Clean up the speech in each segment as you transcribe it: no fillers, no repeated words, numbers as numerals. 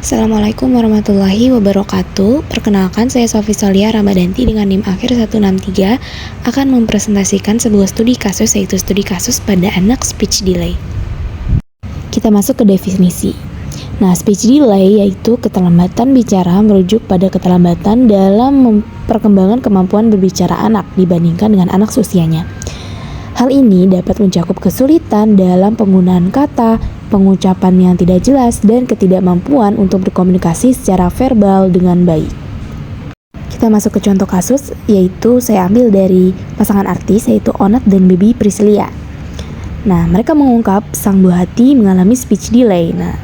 Assalamualaikum warahmatullahi wabarakatuh. Perkenalkan, saya Sofi Solia Ramadanti dengan NIM akhir 163 akan mempresentasikan sebuah studi kasus, yaitu studi kasus pada anak speech delay. Kita masuk ke definisi. Nah, speech delay yaitu keterlambatan bicara merujuk pada keterlambatan dalam perkembangan kemampuan berbicara anak dibandingkan dengan anak seusianya. Hal ini dapat mencakup kesulitan dalam penggunaan kata, pengucapan yang tidak jelas, dan ketidakmampuan untuk berkomunikasi secara verbal dengan baik. Kita masuk ke contoh kasus, yaitu saya ambil dari pasangan artis, yaitu Onat dan Baby Priscilia. Nah, mereka mengungkap sang buah hati mengalami speech delay. Nah,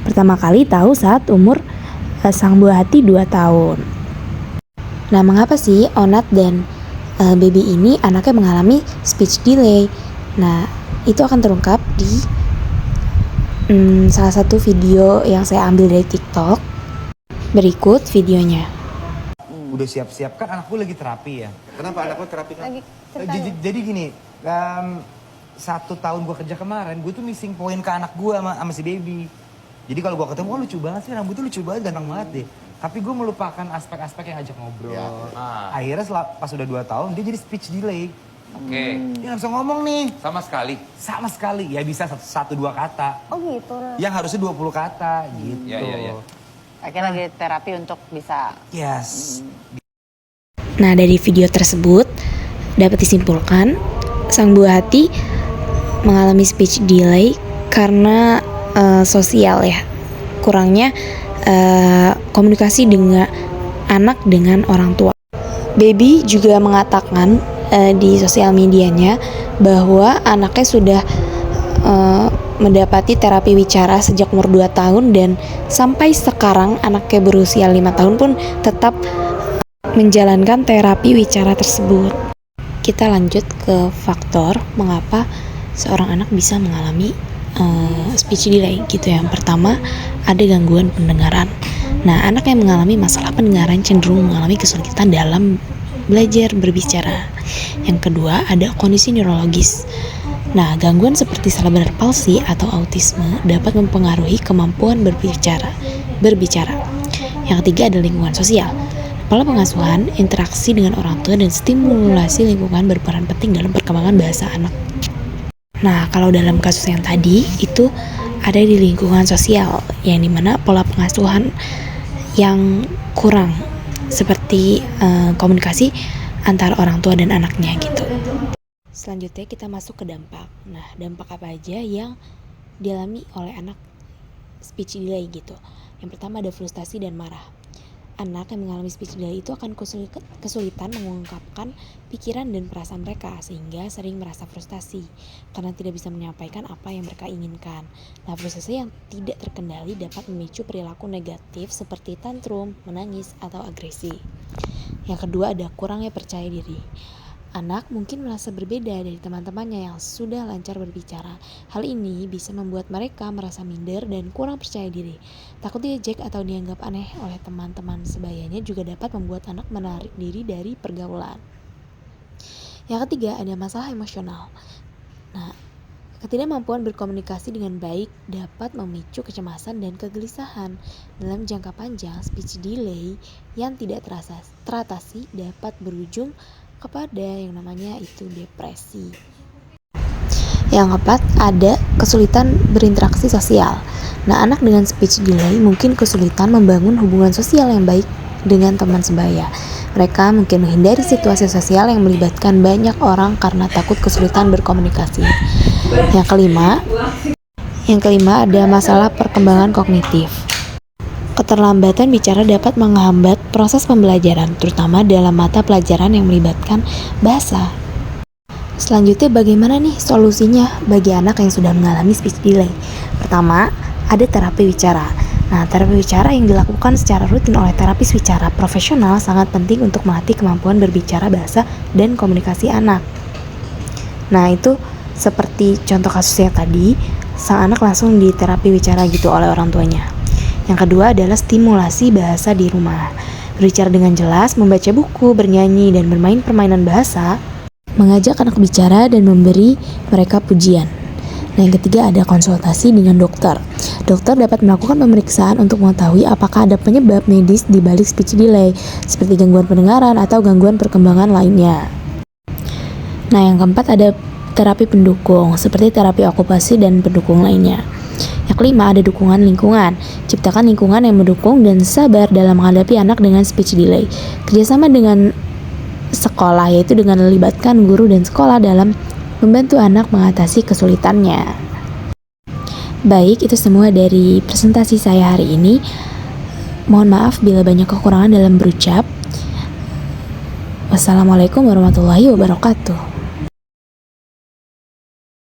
pertama kali tahu saat umur sang buah hati 2 tahun. Nah, mengapa sih Onat dan Baby ini anaknya mengalami speech delay? Nah, itu akan terungkap di salah satu video yang saya ambil dari TikTok. Berikut videonya. Udah siap-siap kan anakku lagi terapi ya. Kenapa anakku terapi kan? Jadi gini, 1 tahun gue kerja kemarin, gue tuh missing point ke anak gue sama si Baby. Jadi kalau gue ketemu, lucu banget sih, rambut tuh lucu banget, ganteng banget deh. Tapi gue melupakan aspek-aspek yang ajak ngobrol. Ya. Akhirnya pas udah 2 tahun, dia jadi speech delay. Oke. Dia gak bisa ngomong nih. Sama sekali. Ya bisa 1-2 kata. Oh gitu. Yang harusnya 20 kata gitu. Iya. Akhirnya lagi terapi untuk bisa. Yes. Nah, dari video tersebut dapat disimpulkan sang buah hati mengalami speech delay karena sosial ya, kurangnya komunikasi dengan anak dengan orang tua. Baby juga mengatakan di sosial medianya bahwa anaknya sudah mendapati terapi wicara sejak umur 2 tahun dan sampai sekarang anaknya berusia 5 tahun pun tetap menjalankan terapi wicara tersebut. Kita lanjut ke faktor mengapa seorang anak bisa mengalami speech delay gitu. Yang pertama, ada gangguan pendengaran. Nah, anak yang mengalami masalah pendengaran cenderung mengalami kesulitan dalam belajar berbicara. Yang kedua, ada kondisi neurologis. Nah, gangguan seperti cerebral palsy atau autisme dapat mempengaruhi kemampuan berbicara. Yang ketiga, ada lingkungan sosial. Pola pengasuhan, interaksi dengan orang tua, dan stimulasi lingkungan berperan penting dalam perkembangan bahasa anak. Nah, kalau dalam kasus yang tadi, itu ada di lingkungan sosial, yang dimana pola pengasuhan yang kurang, seperti komunikasi antara orang tua dan anaknya gitu. Selanjutnya kita masuk ke dampak. Nah, dampak apa aja yang dialami oleh anak speech delay gitu. Yang pertama ada frustasi dan marah. Anak yang mengalami speech delay itu akan kesulitan mengungkapkan pikiran dan perasaan mereka, sehingga sering merasa frustasi karena tidak bisa menyampaikan apa yang mereka inginkan. Nah, frustasi yang tidak terkendali dapat memicu perilaku negatif seperti tantrum, menangis, atau agresi. Yang kedua ada kurangnya percaya diri. Anak mungkin merasa berbeda dari teman-temannya yang sudah lancar berbicara. Hal ini bisa membuat mereka merasa minder dan kurang percaya diri. Takut diejek atau dianggap aneh oleh teman-teman sebayanya juga dapat membuat anak menarik diri dari pergaulan. Yang ketiga, ada masalah emosional. Nah, ketidakmampuan berkomunikasi dengan baik dapat memicu kecemasan dan kegelisahan. Dalam jangka panjang, speech delay yang tidak teratasi dapat berujung kepada yang namanya itu depresi. Yang keempat, ada kesulitan berinteraksi sosial. Nah, anak dengan speech delay mungkin kesulitan membangun hubungan sosial yang baik dengan teman sebaya. Mereka mungkin menghindari situasi sosial yang melibatkan banyak orang karena takut kesulitan berkomunikasi. Yang kelima ada masalah perkembangan kognitif. Keterlambatan bicara dapat menghambat proses pembelajaran, terutama dalam mata pelajaran yang melibatkan bahasa. Selanjutnya, bagaimana nih solusinya bagi anak yang sudah mengalami speech delay? Pertama, ada terapi wicara. Nah, terapi wicara yang dilakukan secara rutin oleh terapis wicara profesional sangat penting untuk melatih kemampuan berbicara bahasa dan komunikasi anak. Nah, itu seperti contoh kasusnya tadi, sang anak langsung di terapi wicara gitu oleh orang tuanya. Yang kedua adalah stimulasi bahasa di rumah. Berbicara dengan jelas, membaca buku, bernyanyi, dan bermain permainan bahasa, mengajak anak bicara dan memberi mereka pujian. Nah, yang ketiga ada konsultasi dengan dokter. Dokter dapat melakukan pemeriksaan untuk mengetahui apakah ada penyebab medis di balik speech delay, seperti gangguan pendengaran atau gangguan perkembangan lainnya. Nah, yang keempat ada terapi pendukung, seperti terapi okupasi dan pendukung lainnya. Yang kelima ada dukungan lingkungan. Ciptakan lingkungan yang mendukung dan sabar dalam menghadapi anak dengan speech delay. Kerjasama dengan sekolah, yaitu dengan melibatkan guru dan sekolah dalam membantu anak mengatasi kesulitannya. Baik, itu semua dari presentasi saya hari ini. Mohon maaf bila banyak kekurangan dalam berucap. Wassalamualaikum warahmatullahi wabarakatuh.